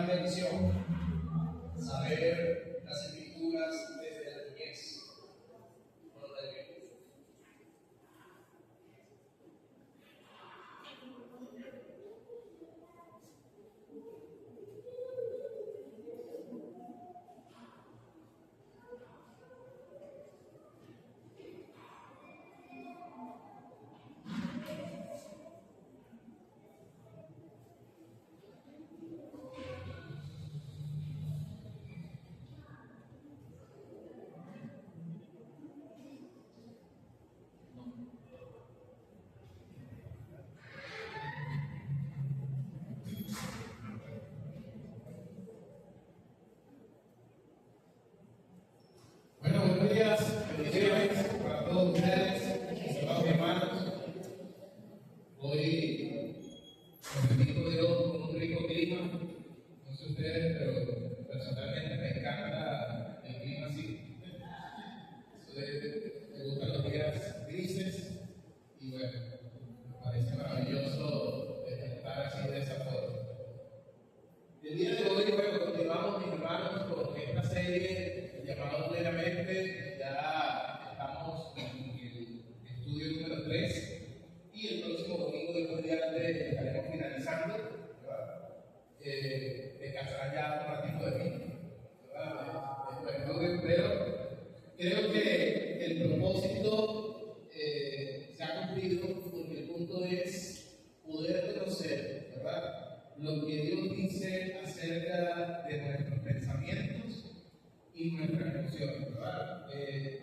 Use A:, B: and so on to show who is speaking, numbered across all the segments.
A: gran bendición saber las escrituras desde la niñez. Buenos días, bendiciones para todos ustedes, mis hermanos y hermanas. Hoy me bendigo Dios con un rico clima. No sé ustedes, pero personalmente me encanta el clima así. Me gustan los días grises y bueno, me parece maravilloso estar así de esa forma. El día de hoy, bueno, continuamos, mis hermanos, con esta serie llamada Plenamente. Ya estamos en el estudio número 3 y el próximo domingo, después de antes, estaremos finalizando, ¿verdad? Descansarán ya un ratito de mí, ¿verdad? Pero creo que el propósito se ha cumplido porque el punto es poder conocer, ¿verdad?, lo que Dios dice acerca de nuestros pensamientos y nuestras emociones, ¿verdad?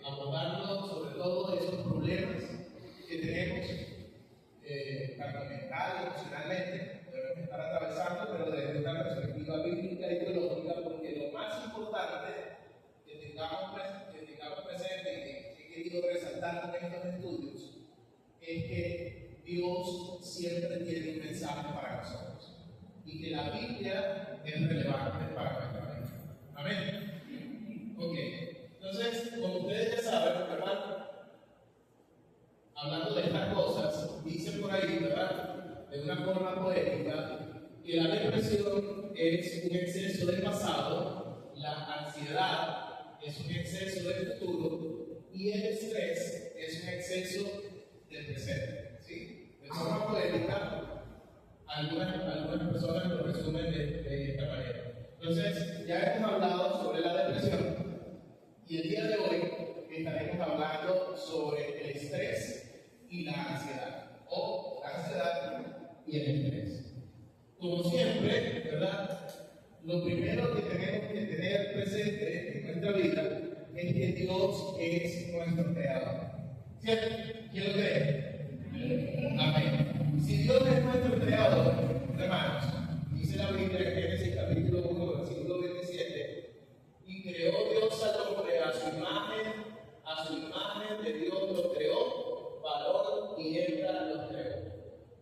A: Abordando sobre todo esos problemas que tenemos, tanto mental y emocionalmente, debemos estar atravesando, pero desde una perspectiva bíblica y teológica, porque lo más importante que tengamos presente y que he querido resaltar con estos estudios es que Dios siempre tiene un mensaje para nosotros y que la Biblia es relevante para nuestra vida. Amén. Ok, entonces, como ustedes ya saben, ¿verdad?, hablando de estas cosas, dicen por ahí, ¿verdad?, de una forma poética, que la depresión es un exceso del pasado, la ansiedad es un exceso del futuro y el estrés es un exceso del presente. ¿Sí? De forma poética, algunas personas lo resumen de esta manera. Entonces, ya hemos hablado sobre la depresión y el día de hoy estaremos hablando sobre el estrés y la ansiedad, o la ansiedad y el estrés. Como siempre, ¿verdad?, lo primero que tenemos que tener presente en nuestra vida es que Dios es nuestro creador. ¿Cierto? ¿Quién lo cree? Amén. Si Dios es nuestro creador, hermanos, dice la Biblia en Génesis capítulo 1, versículo 27, y creó Dios al hombre a su imagen de Dios lo creó, varón y hembra los creó.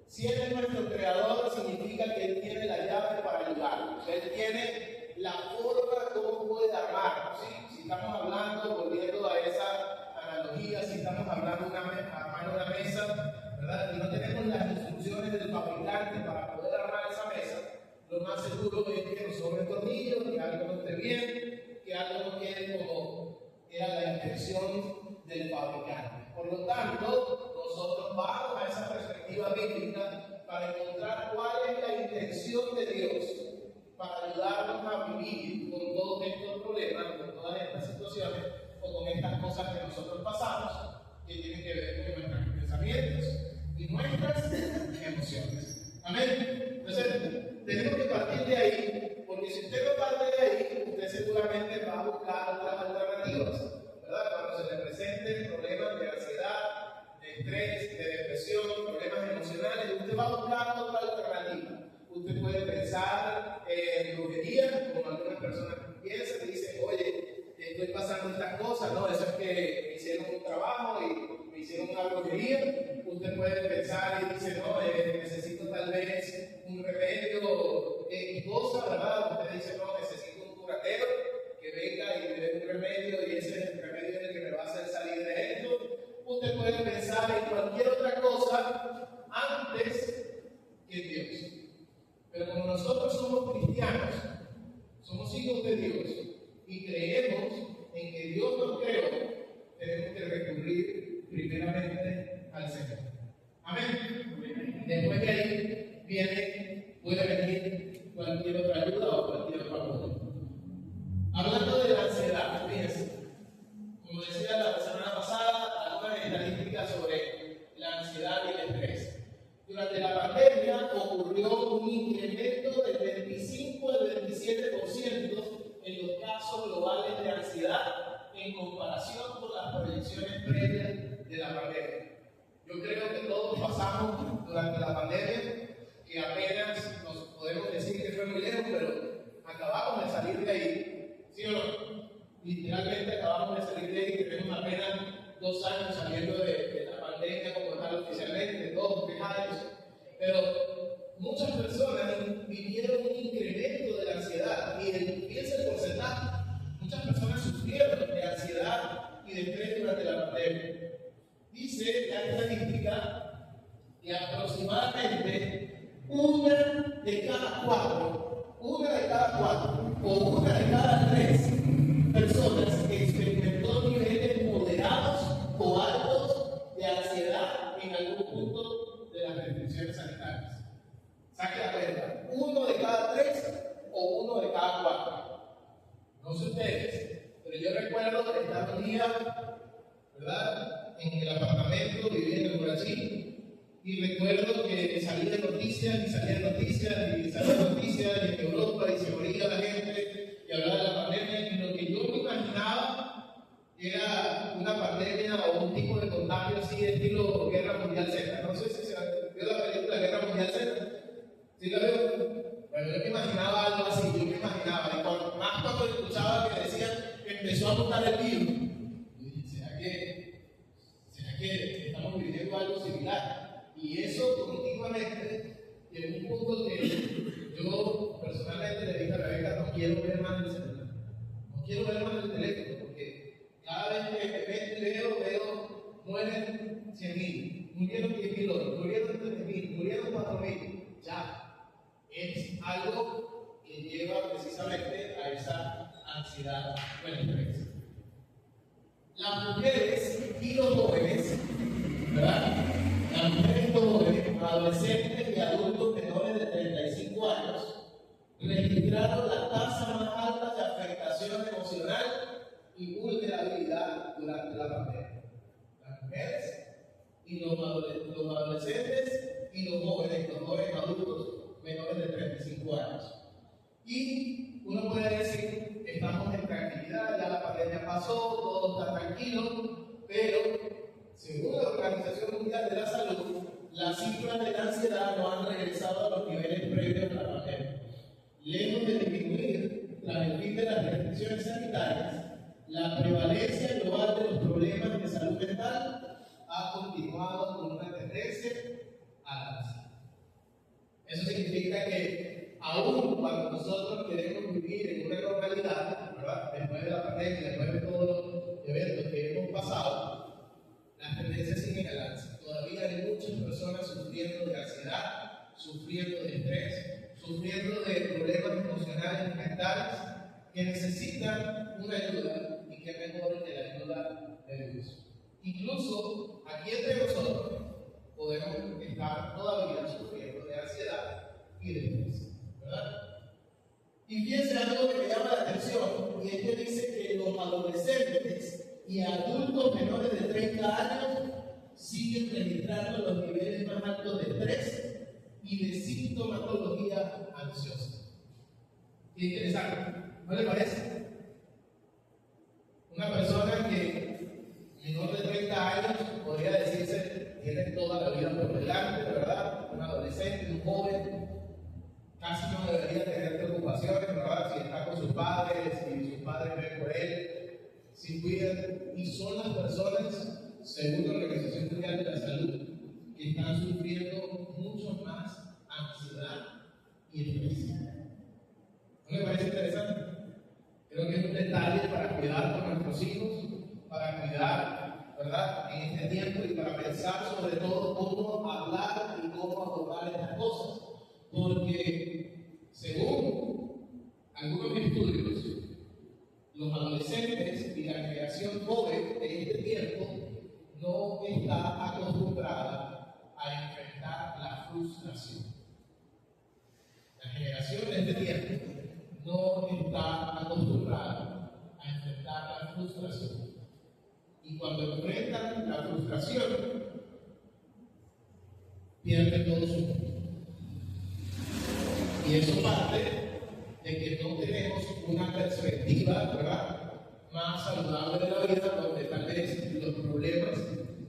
A: Si Él es nuestro creador, significa que Él tiene la llave para ayudarnos. Él tiene la forma como puede amarnos. ¿Sí? Si estamos hablando, volviendo a esa analogía, si estamos hablando a mano de una mesa, ¿verdad?, y no tenemos las instrucciones del fabricante para poder armar esa mesa, lo más seguro es que nos sobren tornillos, que algo no esté bien, que algo no quede como era la intención del fabricante. Por lo tanto, nosotros vamos a esa perspectiva bíblica para encontrar cuál es la intención de Dios para ayudarnos a vivir con todos estos problemas, con todas estas situaciones o con estas cosas que nosotros pasamos, que tienen que ver con nuestros pensamientos y nuestras emociones. Amén. Entonces, tenemos que partir de ahí, porque si usted no parte de ahí, usted seguramente va a buscar otras alternativas, ¿verdad? Cuando se le presenten problemas de ansiedad, de estrés, de depresión, problemas emocionales, usted va a buscar otra alternativa. Usted puede pensar en brujería, como algunas personas piensan, y dicen, oye, estoy pasando estas cosas, ¿no? Eso es que me hicieron un trabajo y me hicieron una brujería. Usted puede pensar y dice, no, necesito tal vez un remedio cosa, ¿verdad? Usted dice, no, necesito un curatero que venga y me dé un remedio y ese es el remedio el que me va a hacer salir de esto. Usted puede pensar en cualquier otra cosa antes que Dios. Pero como nosotros somos cristianos, comienza. Como decía la semana pasada, algunas estadísticas sobre la ansiedad y el estrés. Durante la pandemia ocurrió un incremento del 25 al 27% en los casos globales de ansiedad en comparación con las proyecciones previas de la pandemia. Yo creo que todos pasamos durante la pandemia y apenas nos podemos decir que fue muy lejos, pero acabamos de salir de ahí, ¿sí o no? Literalmente acabamos de salir de ahí, tenemos apenas 2 años saliendo de la pandemia como tal oficialmente, 2 o 3 años, pero muchas personas vivieron un incremento de la ansiedad y fíjense el porcentaje, muchas personas sufrieron de ansiedad y de estrés durante la pandemia. Dice la estadística que aproximadamente una de cada cuatro o una de cada 3 personas experimentó niveles moderados o altos de ansiedad en algún punto de las restricciones sanitarias. Saque la cuenta, 1 de cada 3 o 1 de cada 4. No sé ustedes, pero yo recuerdo que estaba un día, ¿verdad?, en el apartamento, viviendo en Brasil, y recuerdo que salía de noticias, y en Europa, y se moría la gente, y hablaba de la pandemia, y lo que yo me imaginaba era una pandemia o un tipo de contagio así de estilo Guerra Mundial Z. No sé si se vio la película Guerra Mundial Z. ¿Sí la veo? Bueno, yo me imaginaba algo así, y cuando escuchaba que decían que empezó a mutar el virus, yo dije, ¿será que estamos viviendo algo similar? Y eso continuamente, y en un punto que yo personalmente le dije a Rebeca, no quiero ver más el celular, no quiero ver más el teléfono, porque cada vez que veo, mueren 100,000, murieron 10,000 otros, murieron 13,000, murieron 4,000, ya. Es algo que lleva precisamente a esa ansiedad o el estrés. Las mujeres y los jóvenes, ¿verdad? Las mujeres y los jóvenes, adolescentes y adultos menores de 35 años, registraron la tasa más alta de afectación emocional y vulnerabilidad durante la pandemia. Las mujeres y los adolescentes y los jóvenes adultos menores de 35 años. Y uno puede decir, estamos en tranquilidad, ya la pandemia pasó, todo está tranquilo, pero según la Organización Mundial de la Salud, las cifras de la ansiedad no han regresado a los niveles previos de la pandemia. Lejos de disminuir tras el fin de las restricciones sanitarias, la prevalencia global de los problemas de salud mental ha continuado con una tendencia a la alza. Eso significa que aún cuando nosotros queremos vivir en una normalidad, ¿verdad?, después de la pandemia, después de todos los eventos que hemos pasado, las tendencias siguen al alza. Todavía hay muchas personas sufriendo de ansiedad, sufriendo de estrés, sufriendo de problemas emocionales y mentales que necesitan una ayuda y que mejor que la ayuda de Dios. Incluso aquí entre nosotros podemos estar todavía sufriendo de ansiedad y de estrés, ¿verdad? Y fíjense algo que me llama la atención, y es que dice que los adolescentes y adultos menores de 30 años siguen registrando los niveles más altos de estrés y de sintomatología ansiosa. Qué interesante, ¿no le parece? Una persona que menor de 30 años podría decirse tiene toda la vida por delante, ¿verdad? Un adolescente, un joven, casi no debería tener preocupaciones, ¿verdad? Si está con sus padres, si sus padres ven por él, si cuidan, y son las personas, según la Organización Mundial de la Salud, que están sufriendo mucho más ansiedad y estrés. ¿No le parece interesante? Creo que es un detalle para cuidar con nuestros hijos, para cuidar, ¿verdad?, en este tiempo, y para pensar sobre todo cómo hablar y cómo abordar estas cosas. Porque, según algunos estudios, los adolescentes y la generación joven de este tiempo no está acostumbrada a enfrentar la frustración. La generación de este tiempo no está acostumbrada a enfrentar la frustración. Y cuando enfrentan la frustración, pierden todo su mundo. Y eso parte de que no tenemos una perspectiva, ¿verdad?, más saludable de la vida, donde tal vez los problemas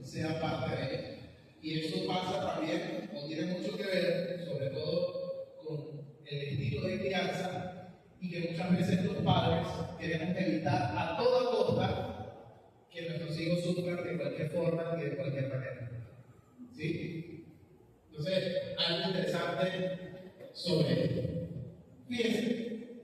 A: sean parte de ella. Y eso pasa también, o tiene mucho que ver, sobre todo con el estilo de crianza, y que muchas veces los padres queremos evitar a toda costa que nuestros hijos sufran de cualquier forma y de cualquier manera. ¿Sí? Entonces, algo interesante sobre esto. Fíjense,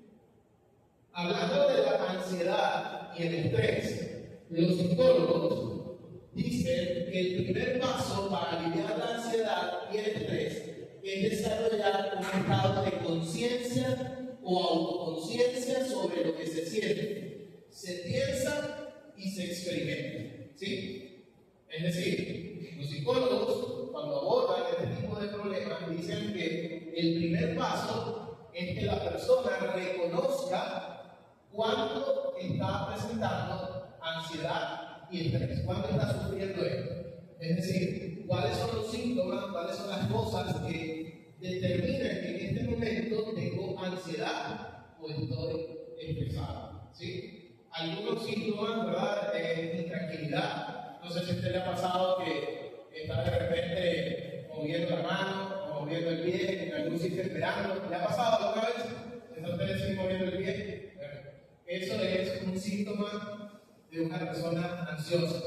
A: hablando de la ansiedad y el estrés, los psicólogos dicen que el primer paso para aliviar la ansiedad y el estrés es desarrollar un estado de conciencia o autoconciencia sobre lo que se siente, se piensa y se experimenta. ¿Sí? Es decir, los psicólogos, cuando abordan este tipo de problemas, dicen que el primer paso es que la persona reconozca cuándo está presentando ansiedad y estrés, cuándo está sufriendo esto. Es decir, cuáles son los síntomas, cuáles son las cosas que determinan que en este momento tengo ansiedad o estoy estresado. ¿Sí? Algunos síntomas, ¿verdad?, de intranquilidad. No sé si a usted le ha pasado que está de repente moviendo la mano o moviendo el pie en algún sitio esperando. ¿Le ha pasado alguna vez? ¿Está usted así moviendo el pie? Eso es un síntoma de una persona ansiosa.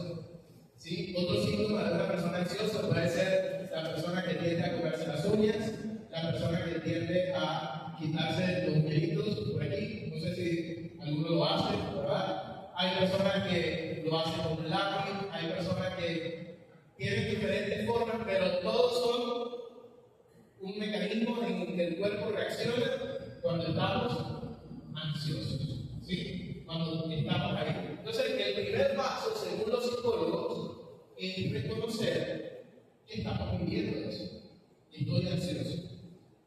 A: ¿Sí? Otro síntoma de una persona ansiosa puede ser la persona que tiende a comerse las uñas, la persona que tiende a quitarse los pelitos por aquí. No sé si alguno lo hace, ¿verdad? Hay personas que lo hacen con un lápiz, hay personas que tienen diferentes formas, pero todos son un mecanismo en que el cuerpo reacciona cuando estamos ansiosos. ¿Sí? Cuando estamos ahí. Entonces, el primer paso, según los psicólogos, es reconocer que estamos viviendo eso. Estoy ansioso,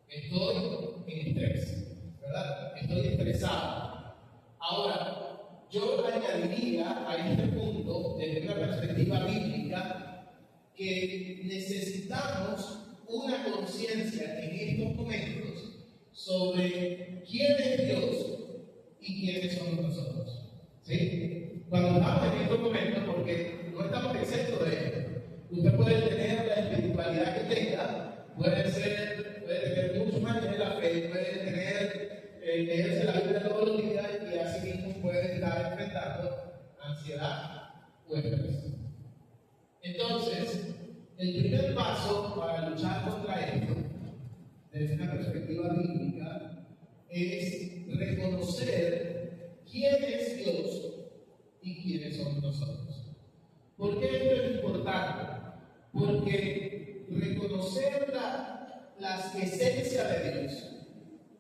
A: estoy en estrés, ¿verdad? Estoy estresado. Ahora, yo añadiría a este punto, desde una perspectiva bíblica, que necesitamos una conciencia en estos momentos sobre quién es Dios y quiénes somos nosotros. ¿Sí? Cuando estamos en estos momentos, porque no estamos exentos de esto. Usted puede tener la espiritualidad que tenga, puede tener muchos años en la fe, puede tener, leerse la Biblia todos los días y así mismo puede estar enfrentando ansiedad o estrés. Entonces, el primer paso para luchar contra esto, desde una perspectiva bíblica, es reconocer quién es Dios y quiénes somos nosotros. ¿Por qué esto es importante? Porque reconocer las esencias de Dios,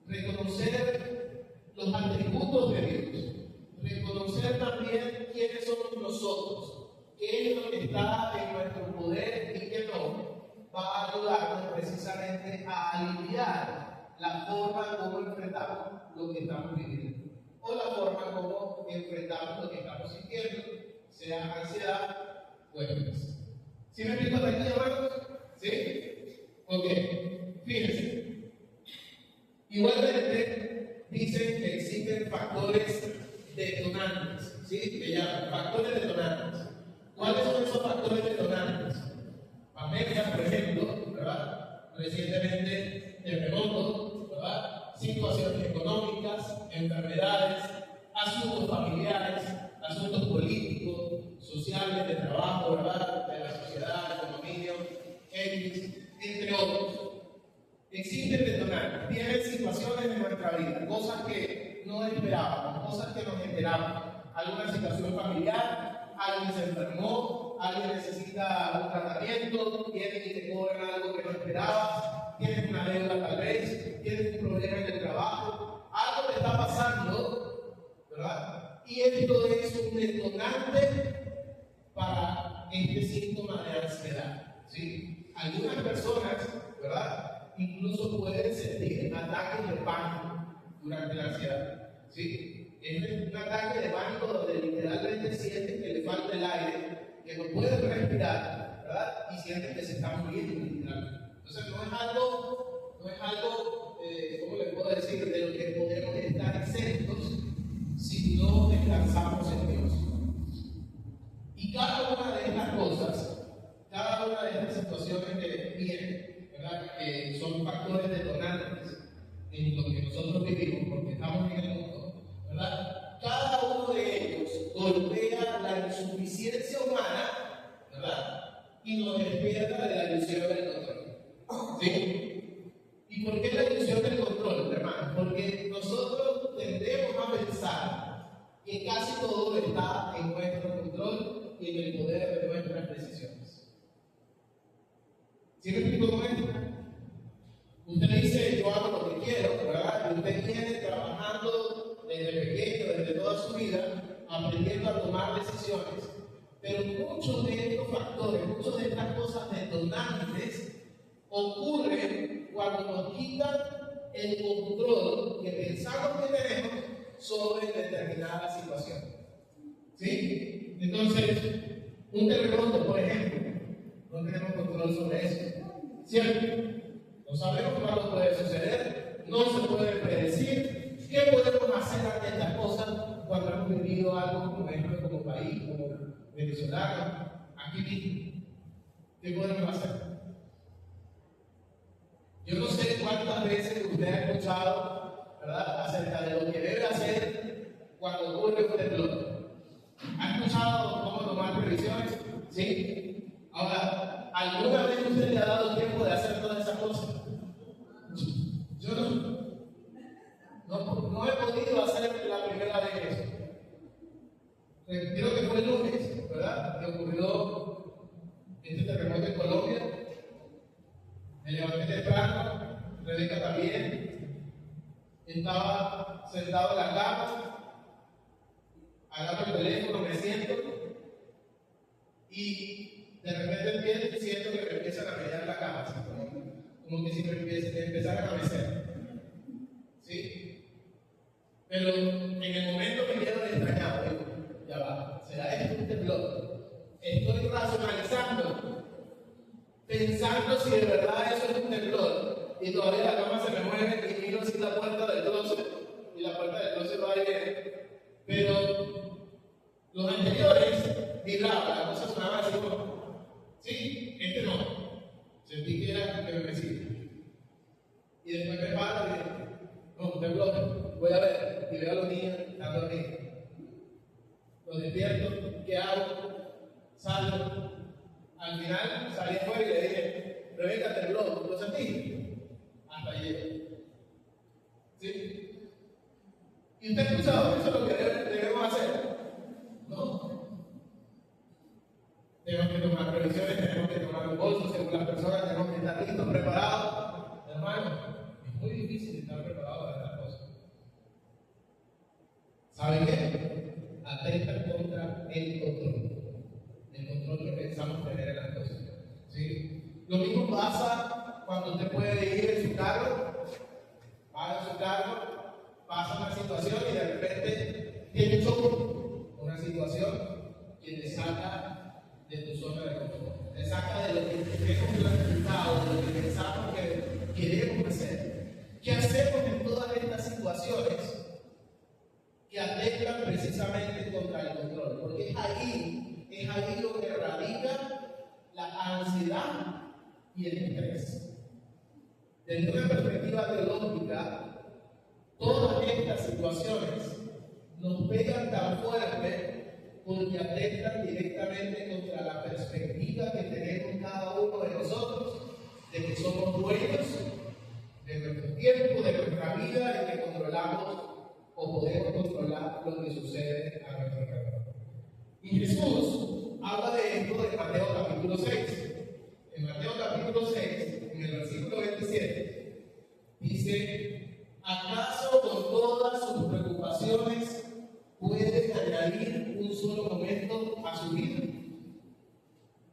A: reconocer los atributos de Dios, reconocer también quiénes somos nosotros, qué es lo que está en nuestro poder y qué no, va a ayudarnos precisamente a aliviar la forma como enfrentamos lo que estamos viviendo, o la forma como enfrentamos lo que estamos sintiendo, sea ansiedad o estrés. ¿Sí me explico hasta aquí, hermanos? ¿Sí? Ok, fíjense. Igualmente, dicen que existen factores detonantes, ¿sí? Que llaman factores detonantes. ¿Cuáles son esos factores detonantes? América, por ejemplo, ¿verdad? Recientemente, terremotos, ¿verdad? Situaciones económicas, enfermedades, asuntos familiares, asuntos políticos, sociales, de trabajo, ¿verdad? De la sociedad, economía, entre otros. Existen detonantes, tienen situaciones en nuestra vida, cosas que no esperábamos, cosas que nos enteramos, alguna situación familiar, alguien se enfermó, alguien necesita un tratamiento, tienen y te cobran algo que no esperabas, tienes una deuda tal vez, tienes un problema en el trabajo, algo te está pasando, ¿verdad? Y esto es un detonante para este síntoma de ansiedad, ¿sí? Algunas personas, ¿verdad?, incluso pueden sentir ataques de pánico durante la ansiedad, ¿sí? Es un ataque de pánico donde literalmente sienten que le falta el aire, que no pueden respirar, ¿verdad? Y sienten que se están muriendo literalmente. Entonces no es algo, ¿cómo le puedo decir? De lo que podemos estar exentos si no descansamos en Dios. Y cada una de estas cosas, cada una de estas situaciones que vienen, ¿verdad? Que son factores detonantes en lo que nosotros vivimos, porque estamos en el mundo, ¿verdad? Cada uno de ellos golpea la insuficiencia humana, ¿verdad? Y nos despierta de la ilusión del control. ¿Sí? ¿Y por qué la ilusión del control, hermano? Porque nosotros tendemos a pensar que casi todo está en nuestro control y en el poder de nuestras decisiones. ¿Sí me explico con esto? Usted dice, yo hago lo que quiero, ¿verdad? Y usted viene trabajando desde pequeño, desde toda su vida, aprendiendo a tomar decisiones. Pero muchos de estos factores, muchas de estas cosas detonantes ocurren cuando nos quitan el control que pensamos que tenemos sobre determinada situación. ¿Sí? Entonces, un terremoto, por ejemplo, no tenemos control sobre eso. ¿Cierto? No sabemos cuándo puede suceder, no se puede predecir. ¿Qué podemos hacer ante estas cosas cuando hemos vivido algo como esto, como país, como venezolano, aquí mismo? ¿Qué podemos hacer? Yo no sé cuántas veces usted ha escuchado, ¿verdad?, acerca de lo que debe hacer cuando ocurre un temblor. ¿Ha escuchado cómo tomar previsiones? ¿Sí? Ahora, ¿alguna vez usted le ha dado tiempo de hacer todas esas cosas? Yo no he podido hacer la primera vez eso. Creo que fue el lunes, ¿verdad?, que ocurrió este terremoto en Colombia. Me levanté temprano, Rebeca también. Estaba sentado en la cama, agarro el teléfono, me siento y de repente siento que me empiezan a menear la cama, ¿sí? Como que si me empezara a mecer. ¿Sí? Pero en el momento me quedo extrañado, digo, ya va, ¿será esto un temblor? Estoy racionalizando, pensando si de verdad eso es un temblor, y todavía la cama se me mueve y miro así la puerta del closet, y la puerta del closet va y viene. Pero los anteriores vibraban, la cosa sonaba así como, sí, este no. Sentí que era que me decía. Y después me paro y digo, no, temblor, voy a ver, y veo a los niños, están dormidos. Los despierto, ¿qué hago? Salgo. Al final salí afuera y le dije, Rebeca, tembló, ¿lo sentiste? Hasta allí. ¿Sí? ¿Y usted ha escuchado eso es lo que debemos hacer? No. Tenemos que tomar previsiones, tenemos que tomar un bolso según las personas, tenemos que estar listos, preparados. Hermano, es muy difícil estar preparado para estas cosas. ¿Saben qué? Atentan contra el control que pensamos tener en las cosas. ¿Sí? Lo mismo pasa cuando usted puede ir en su carro, va en su carro, pasa una situación y de repente tiene un choque, una situación que te saca de tu zona de confort, te saca de lo que tenemos planificado, de lo que pensamos que queremos hacer. ¿Qué hacemos en todas estas situaciones que atentan precisamente contra el control? Porque es ahí donde radica la ansiedad y el estrés. Desde una perspectiva teológica, todas estas situaciones nos pegan tan fuerte porque atentan directamente contra la perspectiva que tenemos cada uno de nosotros de que somos dueños de nuestro tiempo, de nuestra vida y que controlamos o podemos controlar lo que sucede a nuestro alrededor. Y Jesús habla de esto en Mateo capítulo 6. En Mateo capítulo 6, en el versículo 27, dice, ¿acaso con todas sus preocupaciones puede añadir un solo momento a su vida?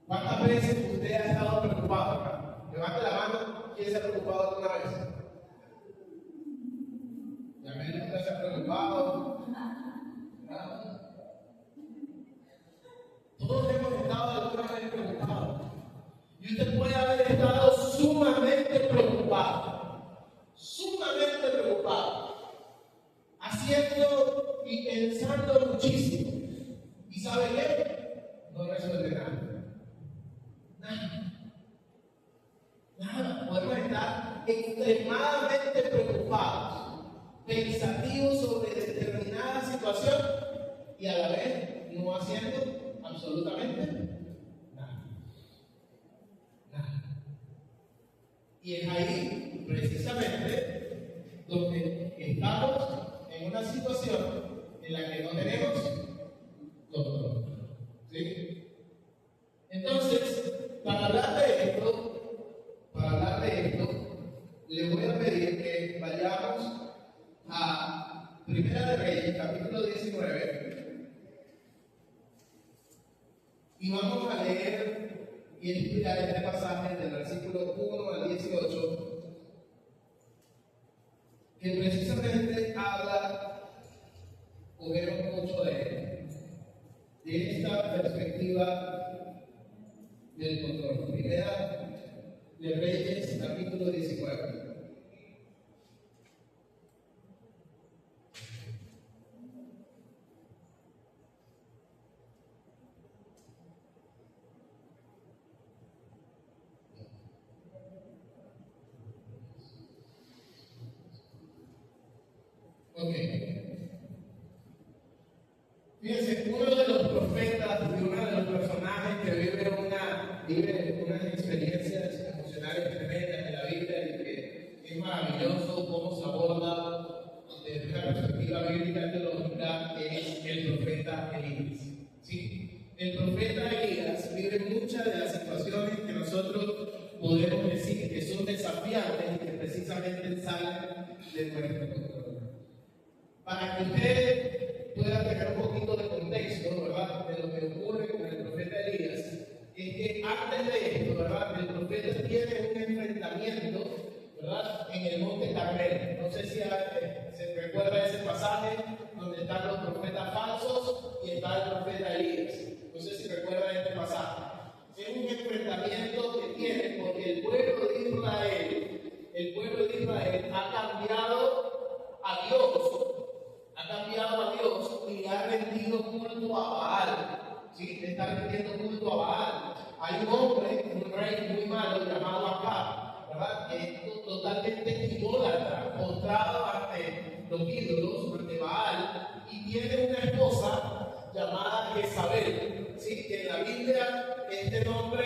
A: ¿Cuántas veces usted ha estado preocupado? Levante la mano, ¿quién se ha preocupado alguna vez? Ya me usted se ha preocupado. pensando muchísimo. ¿Y sabe qué? No resuelve nada. Nada. Podemos estar extremadamente preocupados, pensativos sobre determinada situación y a la vez no haciendo absolutamente nada. Y es ahí, precisamente, donde estamos en una situación en la que no tenemos control. ¿Sí? Entonces, para hablar de esto, le voy a pedir que vayamos a Primera de Reyes, capítulo 19, y vamos a leer y estudiar este pasaje del versículo 1 al 18, que precisamente habla, o vemos mucho de esta perspectiva del control. Primera de Reyes, capítulo 19. Ok. Fíjense, uno de los profetas y uno de los personajes que vive unas experiencias emocionales tremendas en la Biblia y que es maravilloso cómo se aborda desde una perspectiva bíblica y teológica, es el profeta Elías. ¿Sí? El profeta Elías vive muchas de las situaciones que nosotros podemos decir que son desafiantes y que precisamente salen de nuestro control. Para que usted pueda tener un poquito de contexto, ¿verdad?, de lo que ocurre con el profeta Elías, es que antes de esto, ¿verdad?, el profeta tiene un enfrentamiento, ¿verdad?, en el monte Carmelo. No sé si se recuerda ese pasaje donde están los profetas falsos y está el profeta Elías. No sé si recuerda este pasaje. Es un enfrentamiento que tiene porque el pueblo de Israel ha cambiado a Dios. Ha cambiado a Dios y ha rendido culto a Baal. ¿Sí? Está rendiendo culto a Baal. Hay un hombre, un rey muy malo llamado Acab, ¿verdad?, que es totalmente idólatra, postrado ante los ídolos, ante Baal, y tiene una esposa llamada Jezabel. ¿Sí? Que en la Biblia este nombre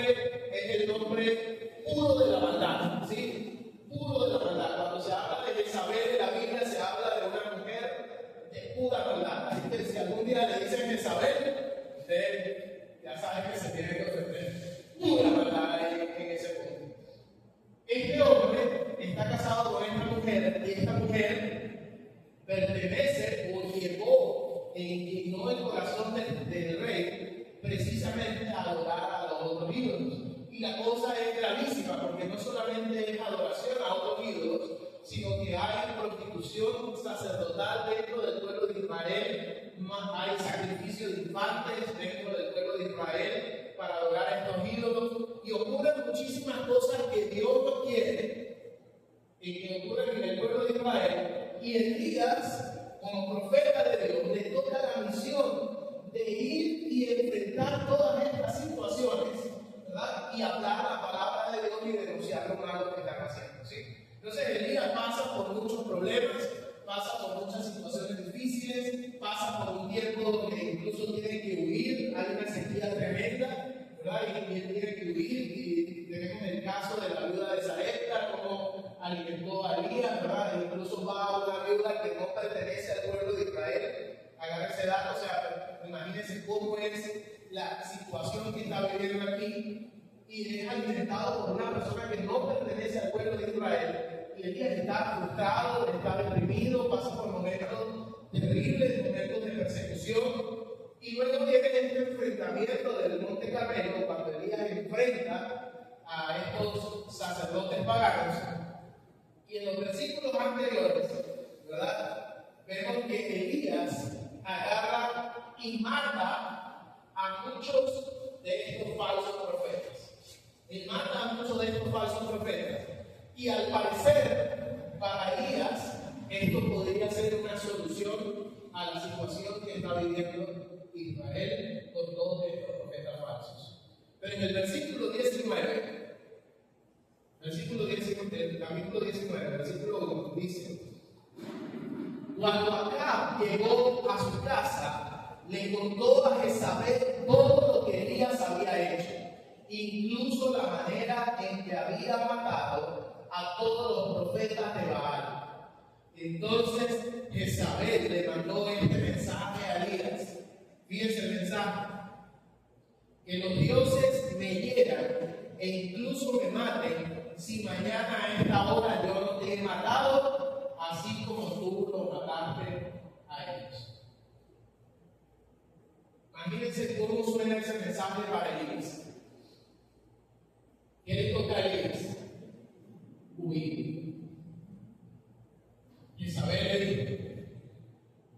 A: es el nombre puro de la maldad. ¿Sí? Puro de la maldad. Cuando se habla de Jezabel en la Biblia se habla de una mujer de pura maldad. Así que si algún día le dicen Jezabel, usted ya sabe que se tiene que ofender. Pura maldad en ese punto. Este hombre está casado con esta mujer y esta mujer pertenece o llevó e inclinó el corazón del rey precisamente a adorar a los otros ídolos. Y la cosa es gravísima porque no solamente es adoración a otros ídolos, sino que hay prostitución sacerdotal dentro del pueblo de Israel, hay sacrificio de infantes dentro del pueblo de Israel para adorar a estos ídolos, y ocurren muchísimas cosas que Dios no quiere y que ocurren en el pueblo de Israel, y Elías, como profeta de Dios, le toca la misión de ir y enfrentar todas estas situaciones, ¿verdad?, y hablar la palabra de Dios y denunciar lo malo que están haciendo, ¿sí? Entonces Elías pasa por muchos problemas, pasa por muchas situaciones difíciles, pasa por un tiempo donde incluso tiene que huir, hay una sequía tremenda, ¿verdad?, y él tiene que huir, y tenemos el caso de la viuda de Sarepta, cómo alimentó a Elías, ¿verdad?, e incluso va a una viuda que no pertenece al pueblo de Israel, agarra ese dato, o sea, imagínense cómo es la situación que está viviendo aquí, y es alimentado por una persona que no pertenece al pueblo de Israel, y Elías está frustrado, está deprimido, pasa por momentos terribles, momentos de persecución, y luego viene este enfrentamiento del monte Carmelo, cuando Elías enfrenta a estos sacerdotes paganos, y en los versículos anteriores, ¿verdad?, vemos que Elías agarra y mata a muchos de estos falsos profetas. Él mata a muchos de estos falsos profetas. Y al parecer, para Elías, esto podría ser una solución a a la situación que está viviendo Israel con todos estos profetas falsos. Pero en el versículo 19, del capítulo 19, versículo 1, dice: cuando Acab llegó a su casa, le contó a Jezabel todo lo que Elías había hecho, incluso la manera en que había matado a todos los profetas de Baal. Entonces Jezabel le mandó este mensaje a Elías. Fíjense el mensaje: que los dioses me hieran e incluso me maten si mañana a esta hora yo no te he matado, así como tú lo mataste a ellos. Imagínense cómo suena ese mensaje para Elías. ¿Qué le toca a Elías? Huir. Jezabel le dijo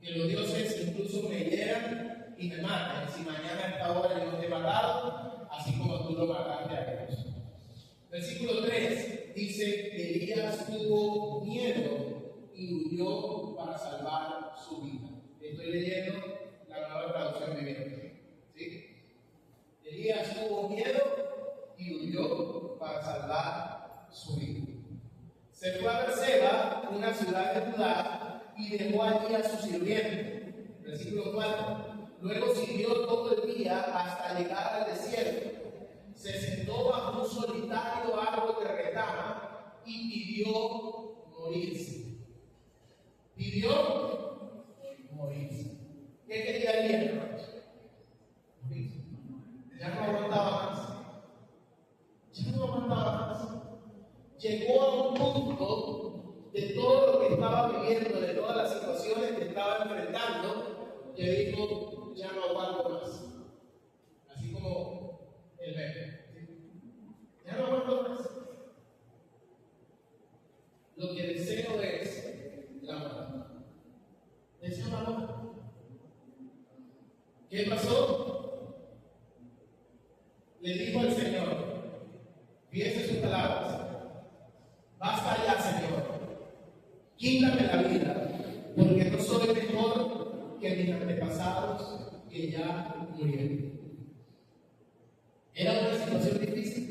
A: que los dioses incluso me hieran y me maten si mañana a esta hora yo no te he matado, así como tú lo mataste a ellos. Versículo 3 dice que Elías tuvo miedo y huyó para salvar su vida. Estoy leyendo la nueva traducción viviente. ¿Sí? Elías tuvo miedo y huyó para salvar su vida. Se fue a Berseba, una ciudad de Judá, y dejó allí a su sirviente. Versículo 4. Luego siguió todo el día hasta llegar al desierto. Se sentó bajo un solitario árbol de retama y pidió morirse. Pidió morirse. ¿Qué quería Elías, hermanos? Morirse. Ya no aguantaba más. Ya no aguantaba más. Llegó a un punto de todo lo que estaba viviendo, de todas las situaciones que estaba enfrentando, que dijo: ya no aguanto más. Así como el meme. Ya no aguanto más. Lo que deseo es la muerte. Deseo la muerte. ¿Qué pasó? Le dijo al Señor, fíjese sus palabras: basta ya, Señor, quítame la vida, porque no soy mejor que mis antepasados que ya murieron. Era una situación difícil,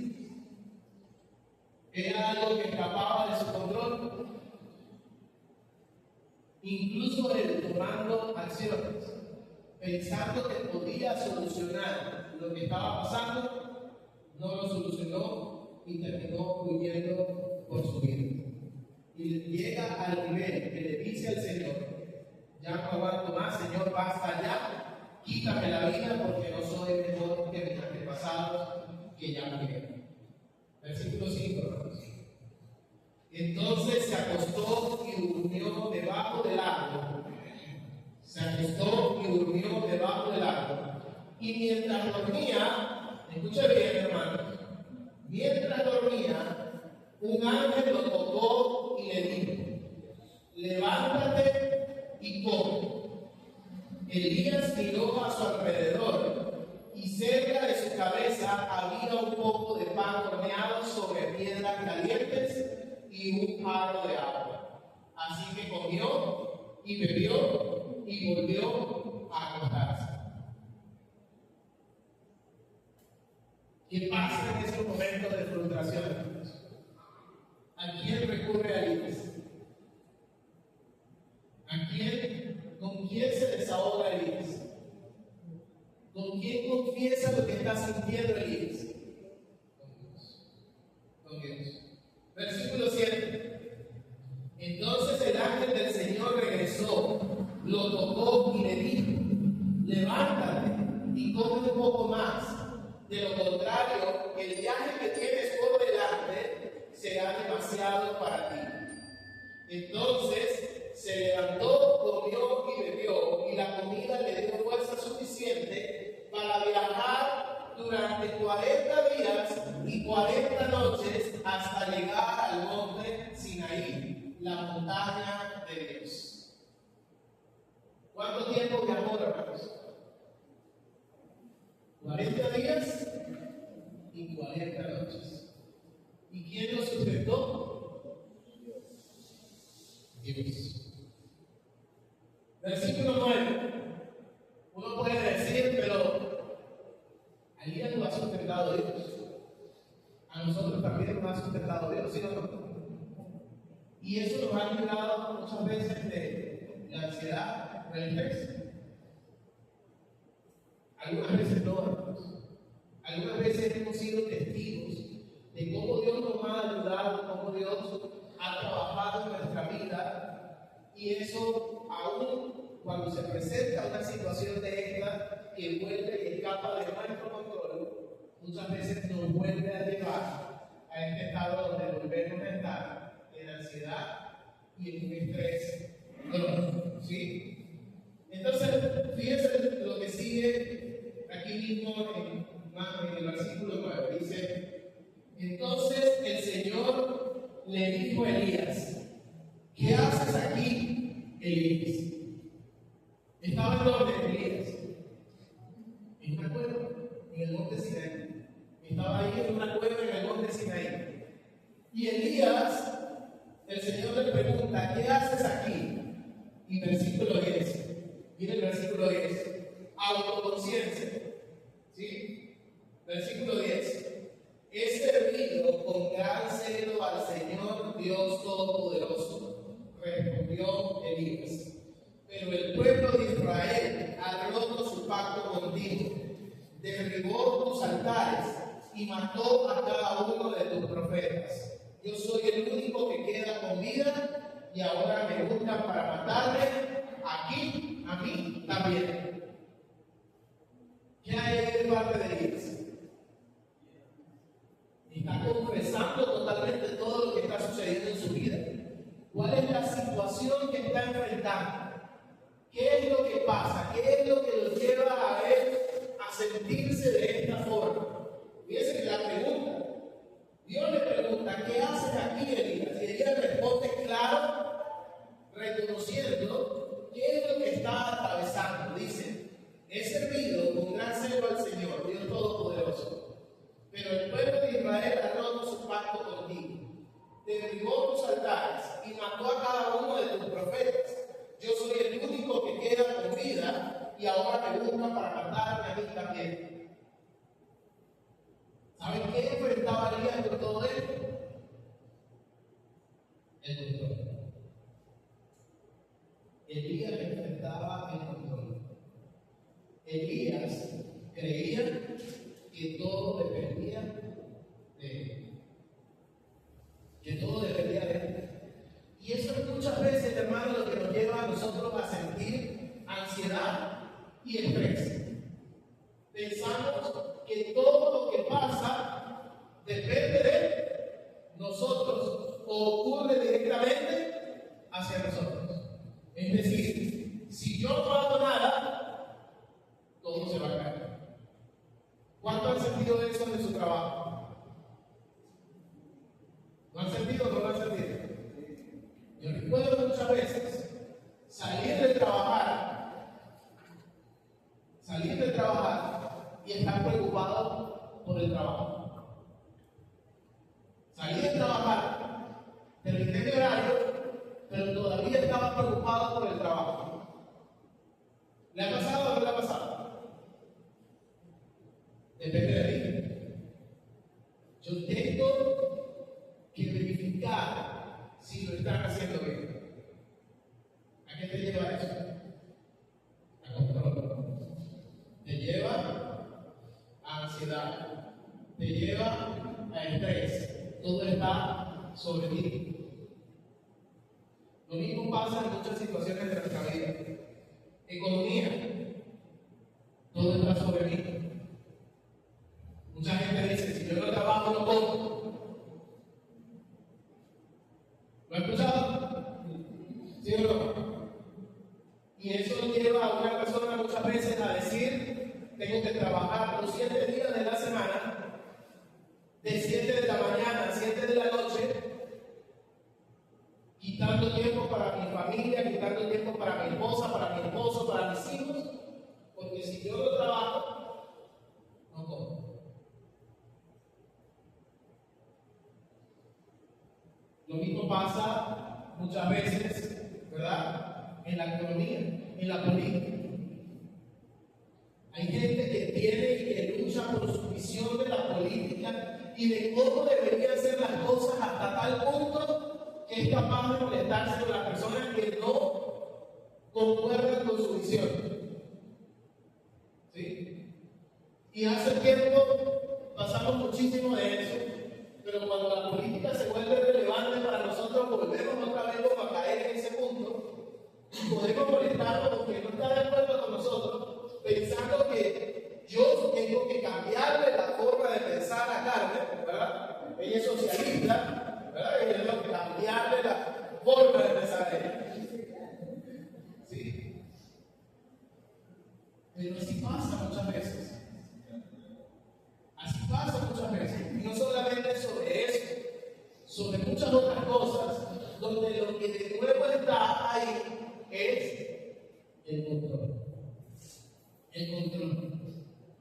A: era algo que escapaba de su control, incluso él tomando acciones, pensando que podía solucionar lo que estaba pasando, no lo solucionó y terminó huyendo por su vida. Y llega al nivel que le dice al Señor: ya no aguanto más, Señor, basta ya, quítame la vida porque no soy mejor que mis antepasados que ya murieron. Versículo 5, hermanos. Entonces se acostó y durmió debajo del árbol. Se acostó y durmió debajo del árbol. Y mientras dormía, escucha bien, hermanos, mientras dormía, un ángel lo tocó y le dijo: levántate y come. Elías miró a su alrededor y cerca de su cabeza había un poco de pan horneado sobre piedras calientes y un jarro de agua. Así que comió y bebió y volvió a acostarse. ¿Qué pasa en esos momentos de frustración? ¿A quién recurre a Elías? ¿Con quién se desahoga Elías? ¿Con quién confiesa lo que está sintiendo Elías? Con Dios. Versículo 7. Entonces el ángel del Señor regresó, lo tocó y le dijo: levántate y come un poco más. De lo contrario, el viaje que tienes por delante será demasiado para ti. Entonces se levantó, comió y bebió, y la comida le dio fuerza suficiente para viajar durante 40 días y 40 noches hasta llegar al monte Sinaí, la montaña de Dios. ¿Cuánto tiempo viajó, hermanos? 40 días y 40 noches. ¿Y quién lo sustentó? Dios. Versículo 9. ¿sí o no? Y eso nos ha librado muchas veces de la ansiedad, del estrés. Algunas veces no, hermanos. Algunas veces hemos sido testigos de cómo Dios nos ha ayudado, cómo Dios ha trabajado en nuestra vida, y eso aún cuando se presenta una situación de esta que vuelve y escapa de nuestro control, muchas veces nos vuelve a llevar a este estado donde volvemos a estar en ansiedad y en un estrés crónico, ¿sí? Entonces, fíjense lo que sigue aquí mismo en el versículo 9, dice: entonces el Señor le dijo a Elías: ¿qué haces aquí, Elías? Estaba en donde Elías, en una cueva, en el monte Sinaí. Estaba ahí en una cueva en el monte Sinaí. Y Elías, el Señor le pregunta: ¿qué haces aquí? Y versículo 10. Mire el versículo 10. Autoconciencia. ¿Sí? Versículo 10. He servido con gran celo al Señor Dios Todopoderoso, respondió Elías. Pero el pueblo de Israel ha roto su pacto contigo, derribó tus altares y mató a cada uno de tus profetas. Yo soy el único que queda con vida y ahora me buscan para matarme aquí, a mí también. ¿Qué hay de parte de Elías? Está confesando totalmente todo lo que está sucediendo en su vida. ¿Cuál es la situación que está enfrentando? ¿Qué es lo que pasa? ¿Qué es lo que lo lleva a él a sentirse de esta forma? Fíjense que la pregunta, Dios le pregunta: ¿qué haces aquí, Elías? Y Elías responde claro, reconociendo qué es lo que está atravesando. Dice: he servido con gran celo al Señor, Dios Todopoderoso, pero el pueblo de Israel ha roto su pacto contigo, derribó tus altares y mató a cada uno de tus profetas. Yo soy el único que queda con vida y ahora me buscan para matarme a mí también. ¿Saben qué enfrentaba Elías con todo esto? El control. Elías enfrentaba el control. Elías creía que todo dependía de él. Que todo dependía de él. Y eso es muchas veces, hermano, lo que nos lleva a nosotros a sentir ansiedad y estrés. Pensamos que todo lo que pasa depende de nosotros o ocurre directamente hacia nosotros. Es decir, si yo no hago nada, todo se va a caer. ¿Cuánto han sentido eso en su trabajo? ¿No han sentido o no lo han sentido? Yo recuerdo muchas veces salir de trabajar y estar preocupado por el trabajo. Salí de trabajar, terminé mi horario, pero todavía estaba preocupado por el trabajo. ¿Le ha pasado o no le ha pasado? Depende de mí. Yo tengo que verificar si lo están haciendo bien. ¿A qué te lleva eso? A control. Te lleva a ansiedad. Te lleva a estrés. Todo está sobre ti. Lo mismo pasa en muchas situaciones de nuestra vida. Economía. Todo está sobre mí. Mucha gente dice: si yo no trabajo, no como. ¿Lo he escuchado? ¿Sí o no? Y eso lleva a una persona muchas veces a decir: tengo que trabajar los 7 días de la semana, de 7 de la mañana a 7 de la noche, quitando tiempo para mi familia, quitando tiempo para mi esposa, para mi esposo, para mis hijos, porque si yo no trabajo, no como. Lo mismo pasa muchas veces, ¿verdad?, en la economía, en la política. Hay gente que tiene y que lucha por su visión de la política y de cómo deberían ser las cosas hasta tal punto que es capaz de molestarse con las personas que no concuerdan con su visión. ¿Sí? Y hace tiempo pasamos muchísimo de eso, pero cuando la política se vuelve relevante para nosotros, volvemos otra vez como a caer en ese punto y podemos molestarnos porque no está de acuerdo con nosotros, pensando que yo tengo que cambiarle la forma de pensar a Carmen, ¿verdad? Ella es socialista, ¿verdad? Y yo tengo que cambiarle la forma de pensar a ella. ¿Sí? Pero así pasa muchas veces. Así pasa muchas veces. Y no solamente sobre eso, sobre muchas otras cosas, donde lo que de nuevo está ahí es el control. El control.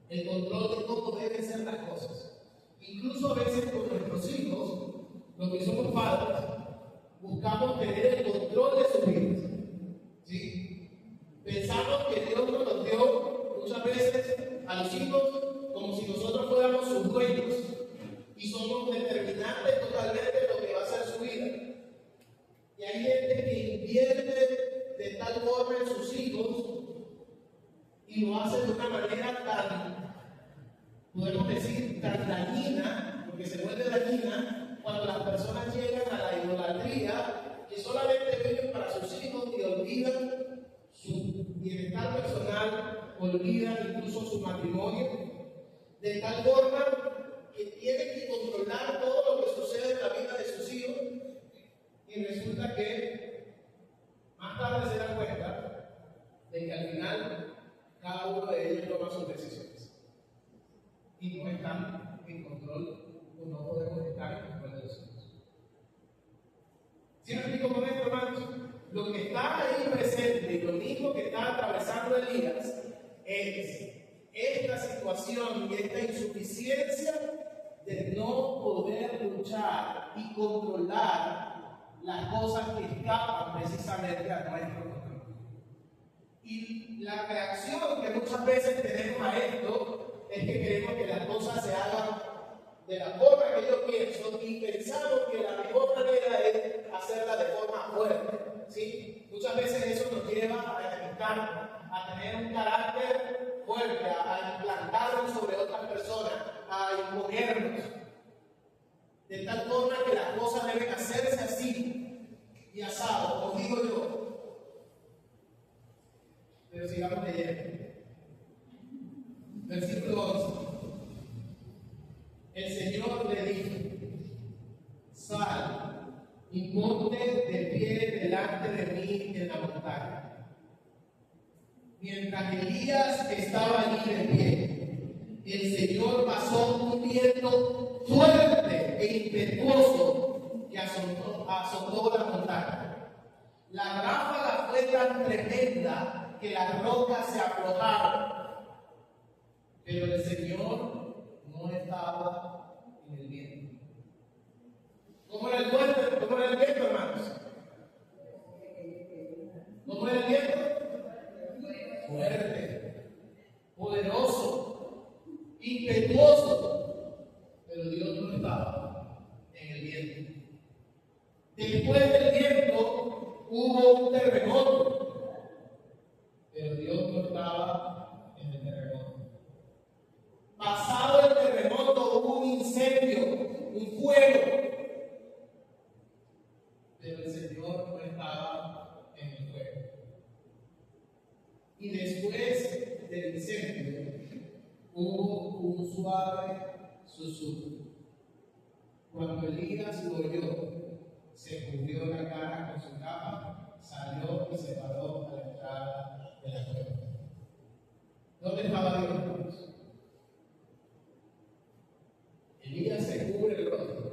A: El control de cómo deben ser las cosas. Incluso a veces con nuestros hijos, los que somos padres, buscamos tener el control de sus vidas. ¿Sí? Pensamos que Dios nos dio muchas veces a los hijos como si nosotros fuéramos sus dueños y somos determinantes totalmente de lo que va a ser su vida. Y hay gente que invierte de tal forma en sus hijos y lo hace de una manera tan, podemos decir, tan dañina, porque se vuelve dañina cuando las personas llegan a la idolatría, que solamente viven para sus hijos y olvidan su bienestar personal, olvidan incluso su matrimonio, de tal forma que tienen que controlar todo lo que sucede en la vida de sus hijos, y resulta que más tarde se dan cuenta de que al final cada uno de ellos toma sus decisiones y no están en control o no podemos estar en control de los hijos. ¿Sí me explico con esto, hermanos? Lo que está ahí presente y lo mismo que está atravesando Elías es esta situación y esta insuficiencia de no poder luchar y controlar las cosas que escapan precisamente a nuestro control. Y la reacción que muchas veces tenemos a esto es que queremos que las cosas se hagan de la forma que yo pienso y pensamos que la mejor manera es hacerla de forma fuerte. ¿Sí? Muchas veces eso nos lleva a tener un carácter fuerte, a implantarnos sobre otras personas, a imponernos. De tal forma que las cosas deben hacerse así y asado, como digo yo. Pero sigamos leyendo. Versículo 11. El Señor le dijo: sal y ponte de pie delante de mí en la montaña. Mientras Elías estaba allí de pie, el Señor pasó un viento fuerte e impetuoso que azotó la montaña. La ráfaga fue tan tremenda que las rocas se aflojaron, pero el Señor no estaba en el viento. ¿Cómo era el viento? ¿Cómo era el viento, hermanos? ¿Cómo era el viento? Fuerte, poderoso, impetuoso, pero Dios no estaba en el viento. Después del viento hubo un terremoto, pero Dios no estaba en el terremoto. Pasado el terremoto hubo un incendio, un fuego, pero el Señor no estaba en el fuego. Y después del incendio hubo un suave susurro. Cuando Elías lo oyó, se cubrió la cara con su capa, salió y se paró a la entrada de la cueva. ¿Dónde estaba Dios, hermanos? Elías se cubre el rostro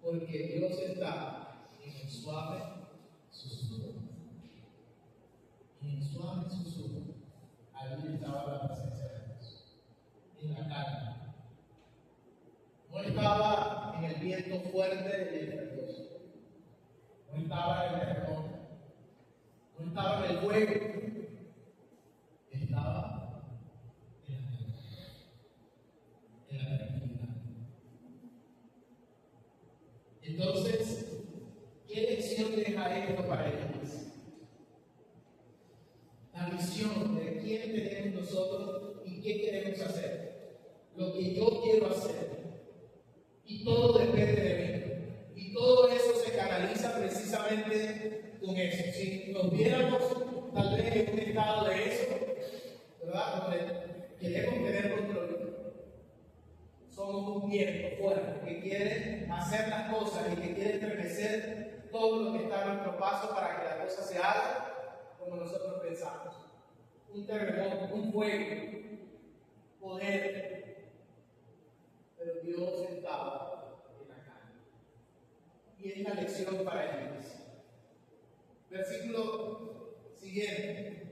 A: porque Dios está en el suave susurro. En el suave susurro, allí estaba la presencia de Dios, en la calma. No estaba en el viento fuerte y impetuoso, no estaba en el terremoto, no estaba en el fuego, estaba en la tranquilidad. quién tenemos nosotros y qué queremos hacer. Lo que yo quiero hacer. Y todo depende de mí. Y todo eso se canaliza precisamente con eso. Si nos viéramos tal vez en un estado de eso, ¿verdad? Donde queremos tener control. Somos un viento fuerte que quiere hacer las cosas y que quiere estremecer todo lo que está a nuestro paso para que la cosa se haga como nosotros pensamos. Un terremoto, un fuego, poder, pero Dios estaba en la calle. Y es la lección para la iglesia. Versículo siguiente.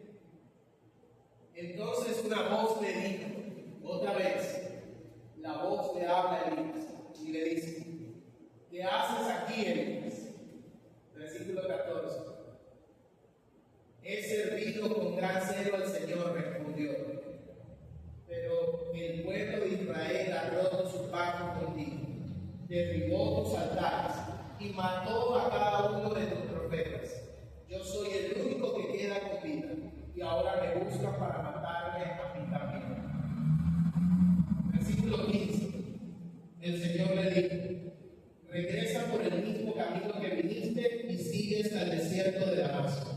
A: Entonces una voz le dijo, otra vez, la voz le habla a Elías y le dice, ¿qué haces aquí, Elías? Versículo 14. He servido con gran celo al Señor, respondió. Pero el pueblo de Israel ha roto su pacto contigo, derribó tus altares y mató a cada uno de tus profetas. Yo soy el único que queda con vida y ahora me buscan para matarme a mí también. Versículo 15. El Señor le dijo, regresa por el mismo camino que viniste y sigues al desierto de Damasco.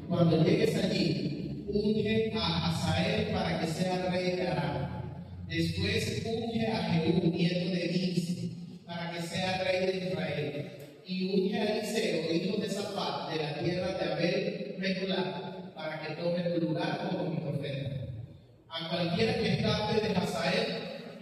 A: Cuando llegues allí, unge a Hazael para que sea rey de Aram. Después unge a Jehú, nieto de Nimsi, para que sea rey de Israel. Y unge a Eliseo, hijo de Safat, de la tierra de Abel Meholah, para que tome tu lugar como mi profeta. A cualquiera que escape de Hazael,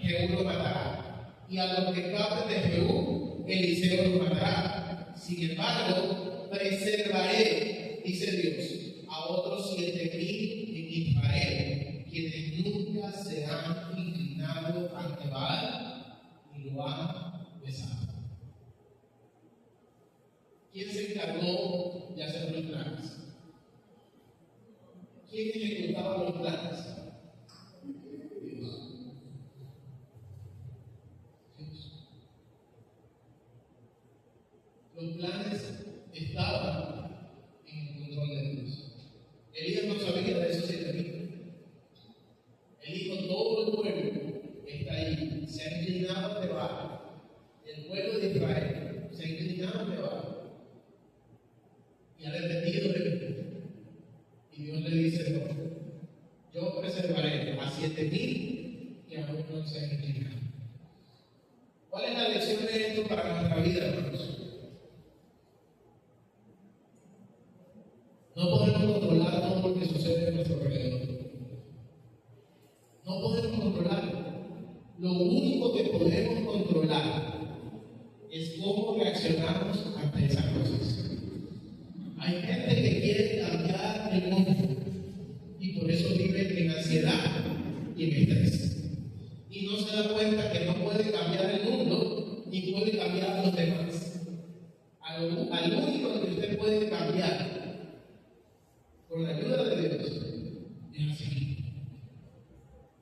A: Jehú lo matará. Y a los que escapen de Jehú, Eliseo lo matará. Sin embargo, preservaré, dice Dios, a otros 7,000 en Israel, quienes nunca se han inclinado ante Baal y lo han besado. ¿Quién se encargó de hacer los planes? ¿Quién ejecutaba los planes? Dios. Los planes estaban en el control de Dios. Elías no sabía de esos 7,000. Él dijo, todo el pueblo está ahí, se ha inclinado ante Baal. El pueblo de Israel se ha inclinado ante Baal y ha dependido de mí. Y Dios le dice, no, yo preservaré a 7,000 que aún no se han inclinado. ¿Cuál es la lección de esto para nuestra vida, hermanos? No podemos controlar todo lo que sucede a nuestro alrededor. No podemos controlarlo. Lo único que podemos controlar es cómo reaccionamos ante esas cosas. Hay gente que quiere cambiar el mundo y por eso vive en ansiedad y en estrés. Y no se da cuenta que no puede cambiar el mundo ni puede cambiar a los demás. Al único que usted puede cambiar con la ayuda de Dios es así.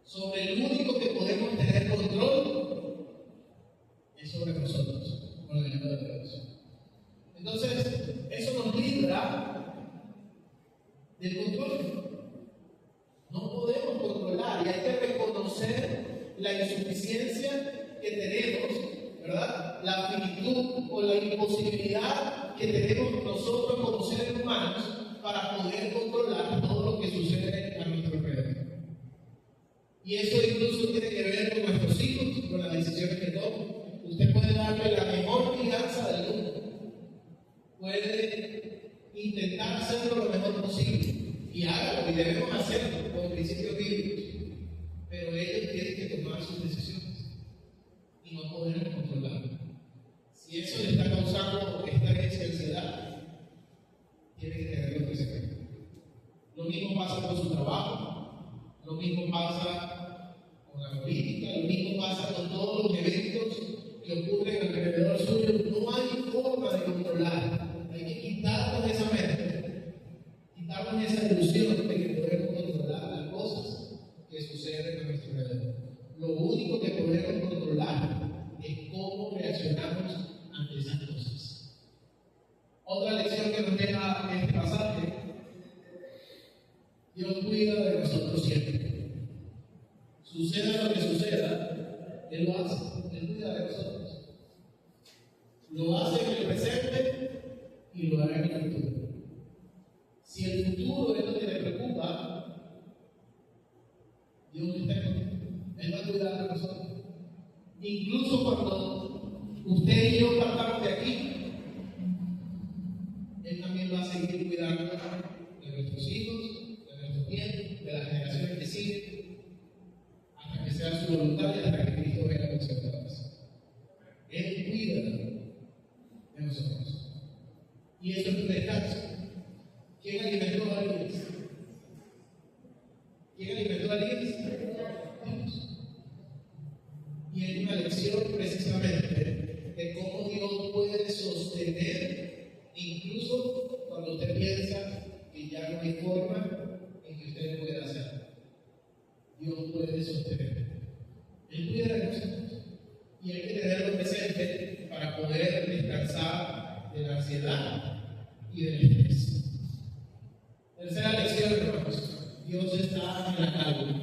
A: Sobre el único que podemos tener control es sobre nosotros, con la ayuda de Dios. Entonces, eso nos libra del control. No podemos controlar y hay que reconocer la insuficiencia que tenemos, ¿verdad? La finitud o la imposibilidad que tenemos nosotros como seres humanos para poder controlar todo lo que sucede a nuestro alrededor. Y eso incluso tiene que ver con nuestros hijos, con las decisiones que toman. Usted puede darle la mejor crianza del mundo, puede intentar hacerlo lo mejor posible, y hágalo, y debemos hacerlo con principios bíblicos, pero ellos tienen que tomar sus decisiones y no podemos controlarlo. Si eso le está causando estrés y ansiedad, tiene que tenerlo presente. Lo mismo pasa con su trabajo, lo mismo pasa con la política, lo mismo pasa con todos los eventos que ocurren alrededor suyo. No hay forma de controlar. Hay que quitarnos esa mente, quitarnos esa ilusión de que podemos controlar las cosas que suceden a nuestro alrededor. Lo único que podemos controlar es cómo reaccionamos ante esas cosas. Otra lección que nos deja este pasaje Dios cuida de nosotros siempre. Suceda lo que suceda, Él lo hace. Él cuida de nosotros. Lo hace en el presente y lo hará en el futuro. Si el futuro es lo que le preocupa, Dios está con Él va a cuidar de nosotros. Incluso cuando usted y yo partamos de aquí, Él también va a seguir cuidando de nuestros hijos, de nuestros nietos, de las generaciones que siguen, hasta que sea su voluntad y hasta que Cristo venga con su paz. Él cuida de nosotros. Y eso es un descanso. ¿Quién alimentó a Elías? ¿Quién alimentó a Elías? Dios. Y es una lección precisamente de cómo Dios puede sostener, incluso cuando usted piensa que ya no hay forma en que usted pueda hacerlo. Dios puede sostener. Él cuida de nosotros. Y hay que tenerlo presente para poder descansar de la ansiedad y del estrés. Tercera lección, hermanos. Dios está en la calma.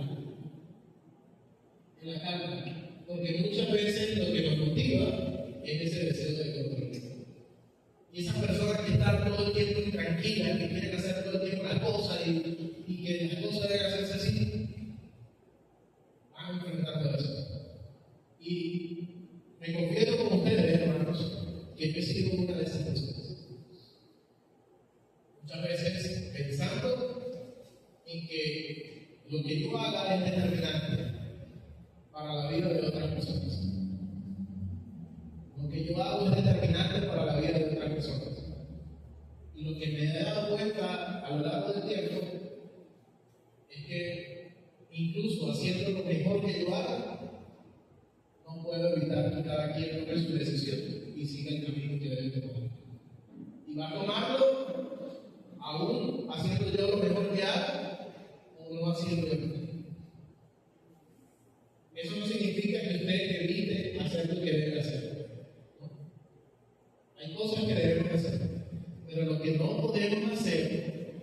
A: En la calma. Porque muchas veces lo que nos motiva es ese deseo de control. Y esa persona que está todo el tiempo intranquila, que quiere hacer todo el tiempo las cosas y que las cosas deben hacerse así, van enfrentando eso. Y me confieso con ustedes, hermanos, que yo he sido una de esas personas. Muchas veces pensando en que lo que yo haga es determinante para la vida de otras personas. Lo que yo hago es determinante para la vida de otras personas. Y lo que me he dado cuenta a lo largo del tiempo es que incluso haciendo lo mejor que yo haga, no puedo evitar que cada quien tome su decisión y siga el camino que debe tomar. Y va a tomarlo aún haciendo yo lo mejor que haga o no haciendo lo mejor. Eso no significa que usted evite hacer lo que debe hacer. ¿No? Hay cosas que debemos hacer, pero lo que no podemos hacer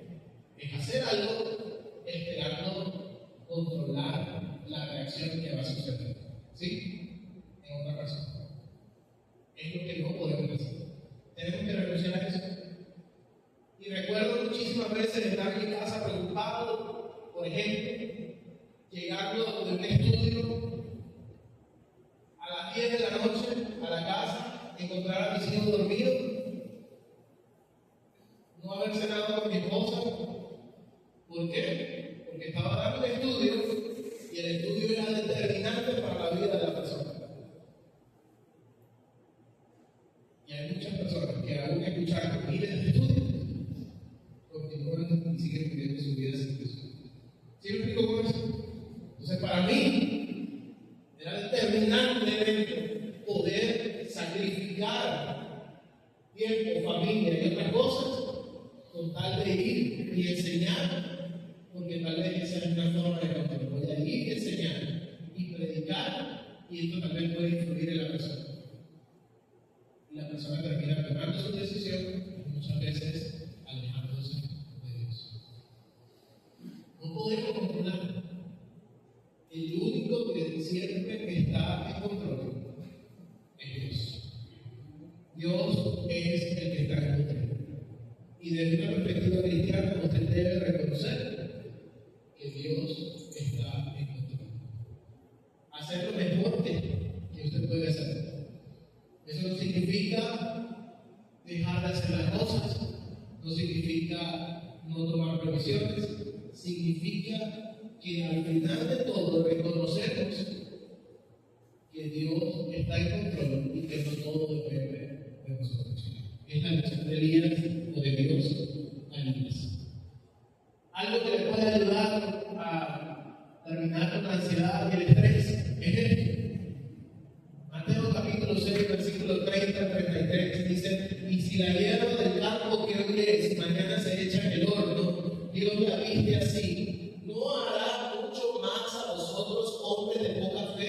A: es hacer algo esperando controlar la reacción que va a suceder. ¿Sí? En otra persona. Es lo que no podemos hacer. Tenemos que renunciar a eso. Y recuerdo muchísimas veces estar en mi casa preocupado, por ejemplo, llegando de un estudio a las 10 de la noche a la casa, encontrar a mis hijos dormidos, no haber cenado con mi esposa. ¿Por qué? Porque estaba dando un estudio y el estudio era determinante para la vida de la persona. Y hay muchas personas que aún escuchando miles de estudios continúan y siguen viviendo su vida sin Jesús. ¿Sí me explico con eso? Entonces, para mí, era determinante poder sacrificar tiempo, familia y otras cosas con tal de ir y enseñar, porque tal vez esa es una forma de control. Voy a ir y enseñar y predicar, y esto también puede influir en la persona. Y la persona termina tomando su decisión, muchas veces alejándose de Dios. No podemos controlar. El único que siempre está en control es Dios. Dios es el que está en control. Y desde una perspectiva cristiana, usted debe reconocer que Dios está en control. Hacer lo mejor que usted puede hacer. Eso no significa dejar de hacer las cosas, no significa no tomar previsiones, significa que al final de todo reconocemos que Dios está en control y que no todo depende de nosotros. Es la lección de Elías o de Dios a Elías. Algo que le puede ayudar a terminar con la ansiedad y el estrés es esto. Mateo capítulo 6, versículo 30-33 dice: y si la hierba del campo que hoy es, mañana se echa en el horno, Dios la viste así, ¿no hará mucho más a vosotros, hombres de poca fe?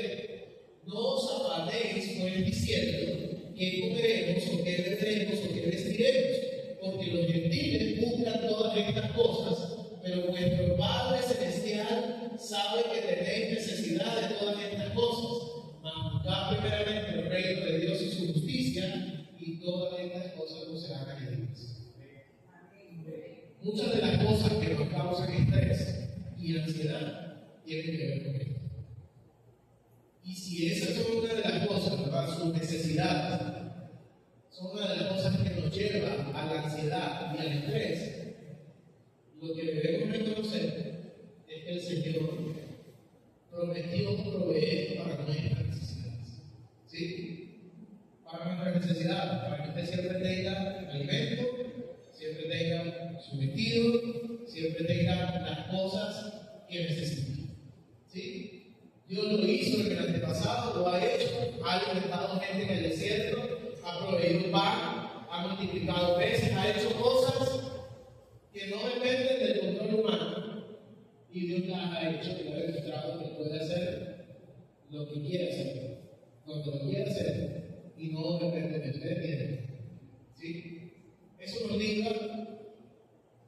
A: No os afanéis pues diciendo que comeremos o que beberemos o que vestiremos, porque los gentiles buscan todas estas cosas, pero vuestro Padre Celestial sabe que tenéis necesidad de todas estas cosas. Mas buscad primeramente el reino de Dios y su justicia, y todas estas cosas os serán añadidas. Muchas de las cosas que nos causan estrés y ansiedad tienen que ver con esto. Y si esas son una de las cosas, ¿verdad? Sus necesidades, son una de las cosas que nos llevan a la ansiedad y al estrés, lo que debemos reconocer es que el Señor prometió proveer para nuestras necesidades. ¿Sí? Para nuestras necesidades, para que usted siempre tenga alimento, siempre tenga su vestido, siempre tenga las cosas que necesita. ¿Sí? Dios lo hizo en el antepasado, lo ha hecho, ha alimentado gente en el desierto, ha proveído pan, ha multiplicado peces, ha hecho cosas que no dependen del control humano. Y Dios las ha hecho y ha demostrado que puede hacer lo que quiere hacer, cuando lo quiere hacer, y no depende de usted ni de mí. ¿Sí? Eso nos libra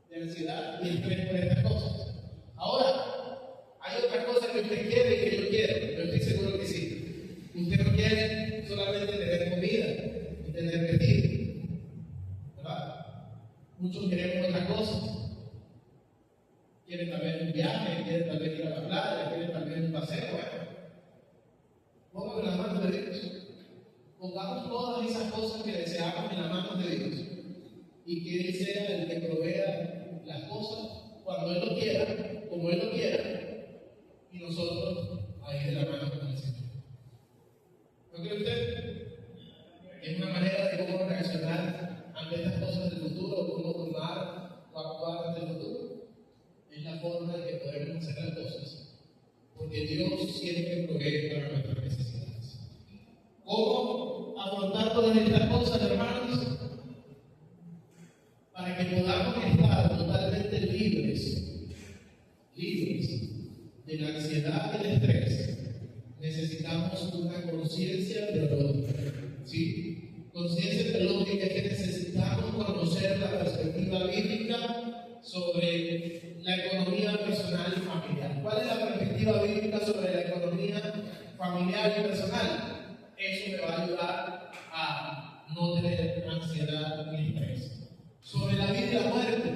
A: de ansiedad y estrés por estas cosas. Ahora, hay otras cosas que usted quiere y que yo quiero. Yo estoy seguro que sí. Usted no quiere solamente tener comida y tener vestido, ¿verdad? Muchos queremos otras cosas. Quieren tal vez un viaje, quieren tal vez ir a la playa, quieren tal vez un paseo. Bueno, póngame en las manos de Dios. Pongamos todas esas cosas que deseamos en las manos de Dios. Y que Él sea el que provea las cosas cuando Él lo quiera, como Él lo quiera. Y nosotros ahí de la mano con el Señor. ¿No cree usted? Es una manera de cómo reaccionar ante estas cosas del futuro, cómo tomar o actuar ante el futuro. Es la forma en que podemos hacer las cosas, porque Dios siempre provee para nuestras necesidades. ¿Cómo afrontar todas estas cosas, hermanos? Para que podamos estar totalmente libres de la ansiedad y el estrés, necesitamos una conciencia teológica. ¿Sí? Conciencia teológica es que necesitamos conocer la perspectiva bíblica sobre la economía personal y familiar. ¿Cuál es la perspectiva bíblica sobre la economía familiar y personal? Eso me va a ayudar a no tener ansiedad ni estrés. Sobre la vida y la muerte.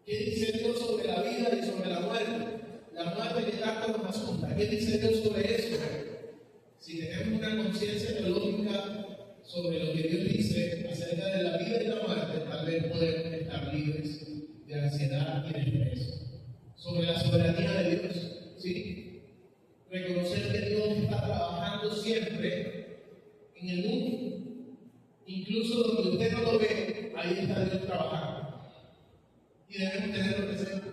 A: ¿Qué dice Dios sobre la vida y sobre la muerte? La muerte que tanto nos asusta. ¿Qué dice Dios sobre eso? Si tenemos una conciencia teológica sobre lo que Dios dice acerca de la vida y la muerte, tal vez podemos estar libres de ansiedad y de estrés. Sobre la soberanía de Dios, ¿sí? Reconocer que Dios está trabajando siempre en el mundo. Incluso donde usted no lo ve, ahí está Dios trabajando. Y debemos tenerlo presente.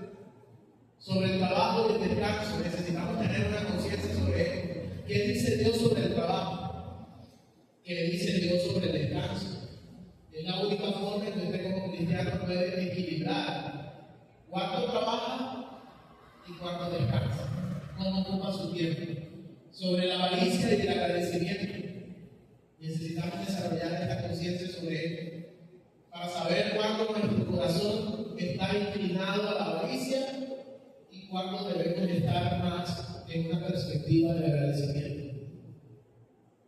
A: Sobre el trabajo y el descanso, necesitamos tener una conciencia sobre esto. ¿Qué dice Dios sobre el trabajo? ¿Qué dice Dios sobre el descanso? Es la única forma en que usted como cristiano puede equilibrar cuánto trabaja y cuánto descansa, cómo ocupa su tiempo. Sobre la avaricia y el agradecimiento, necesitamos desarrollar esta conciencia sobre esto para saber cuándo nuestro corazón está inclinado a la avaricia y cuándo debemos estar más en una perspectiva de agradecimiento.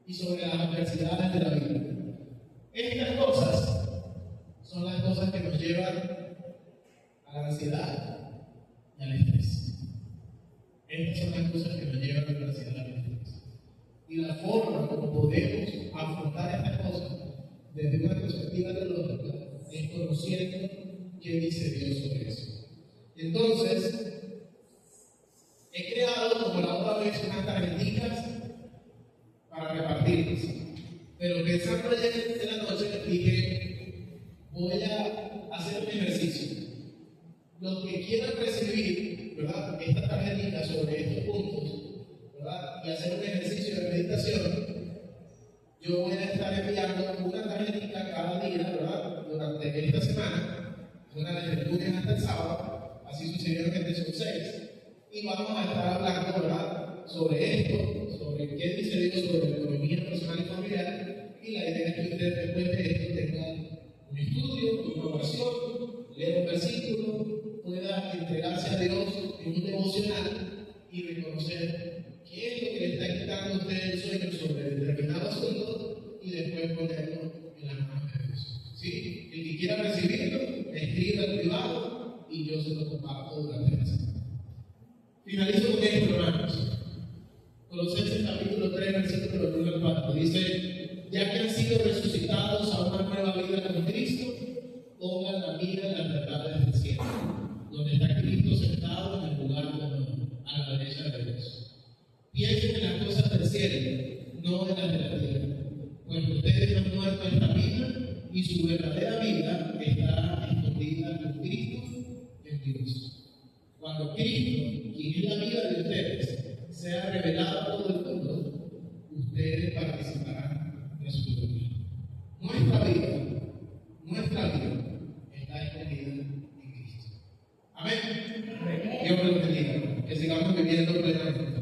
A: Y sobre las adversidades de la vida. Estas cosas son las cosas que nos llevan a la ansiedad y al estrés. Estas son las cosas que nos llevan a la ansiedad y al estrés. Y la forma como podemos afrontar estas cosas desde una perspectiva teológica es conociendo qué dice Dios sobre eso. Entonces, he creado como la otra vez unas tarjetitas para repartirlas. Pero pensando ayer en la noche dije, voy a hacer un ejercicio. Los que quieran recibir, ¿verdad?, esta tarjetita sobre estos puntos, ¿verdad?, y hacer un ejercicio de meditación, yo voy a estar enviando una tarjetita cada día, ¿verdad?, durante esta semana, una desde el lunes hasta el sábado, así sucesivamente son 6. Y vamos a estar hablando, ¿verdad?, sobre esto, sobre qué dice Dios sobre la economía personal y familiar. Y la idea es que usted después de esto tenga un estudio, una oración, leer un versículo, pueda entregarse a Dios en un devocional y reconocer qué es lo que le está quitando a usted el sueño sobre determinado asunto y después ponerlo en las manos de Dios. ¿Sí? El que quiera recibirlo, escriba al privado y yo se lo comparto durante la semana. Finalizo con esto, hermanos. Colosenses capítulo 3, versículo 1 al 4. Dice: ya que han sido resucitados a una nueva vida con Cristo, pongan la mira en las verdades del cielo, donde está Cristo sentado en el lugar de honor, a la derecha de Dios. Piensen en las cosas del cielo, no en las de la tierra, pues ustedes han muerto a esta vida y su verdadera vida está escondida en Cristo, en Dios. Cuando Cristo, quien es la vida de ustedes, sea revelado a todo el mundo, ustedes participarán de su gloria. Nuestra vida está escondida en Cristo. Amén. Dios me lo bendiga. Que sigamos viviendo plenamente.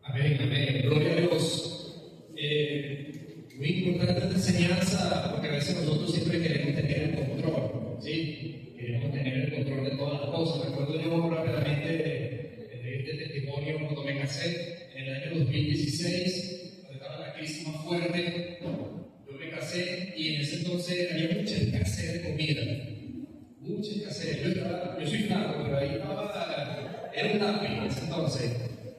B: Amén, amén. Gloria a Dios. Muy importante esta enseñanza, porque a veces nosotros siempre queremos tener el control, ¿sí? Queremos tener el control de todas las cosas. Recuerdo yo rápidamente de este testimonio cuando me casé en el año 2016, cuando estaba la crisis más fuerte. Yo me casé y en ese entonces había mucha escasez de comida. Mucha escasez. Yo soy flaco, pero ahí era un lápiz en ese entonces.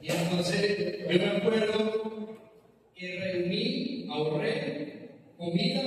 B: Y entonces yo me acuerdo que reuní, ahorré comida